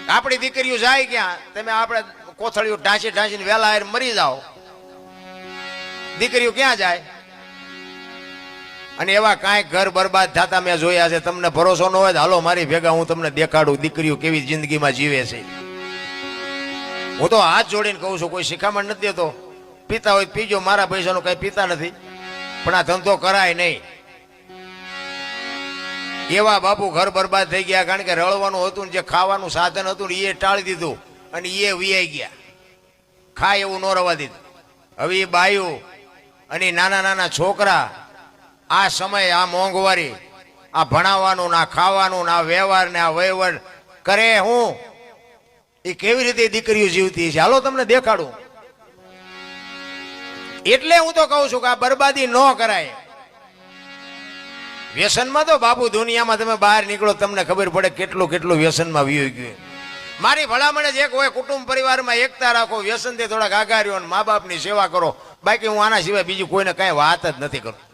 આપણી દીકરીઓ જાય ક્યાં? તમે આપણે કોથળીઓ ઢાંચી ઢાંચીને વેલા આવીને મરી જાઓ. દીકરીઓ ક્યાં જાય? અને એવા કાંઈક ઘર બરબાદ થતા મેં જોયા છે. તમને ભરોસો ન હોય તો હાલો મારી ભેગા, હું તમને દેખાડું દીકરીઓ કેવી જિંદગીમાં જીવે છે. હું તો હાથ જોડીને કહું છું, કોઈ શિખામણ નથી દેતો. પીતા હોય પીજો, મારા પૈસાનું કઈ પીતા નથી, પણ આ ધંધો કરાય નહીં. એવા બાપુ ઘર બરબાદ થઈ ગયા, કારણ કે રળવાનું હતું ને જે ખાવાનું સાધન હતું ને એ ટાળી દીધું અને એ વિયાઈ ગયા. ખાય એવું ન રવા દીધું. હવે એ બાયું અને નાના નાના છોકરા આ સમય, આ મોંઘવારી, આ ભણાવવાનું ના ખાવાનું ના વ્યવહાર ને આ વહીવટ કરે હું, એ કેવી રીતે દીકરીઓ જીવતી છે હાલો તમને દેખાડું. એટલે હું તો કહું છું કે આ બરબાદી ન કરાય. વ્યસનમાં તો બાપુ દુનિયામાં તમે બહાર નીકળો તમને ખબર પડે કેટલું કેટલું વ્યસનમાં વીઈ ગયું. મારી ભલામણ જ એક હોય, કુટુંબ પરિવારમાં એકતા રાખો, વ્યસનથી થોડાક આઘા રહ્યો અને મા બાપની સેવા કરો. બાકી હું આના સિવાય બીજું કોઈને કઈ વાત જ નથી કરતો.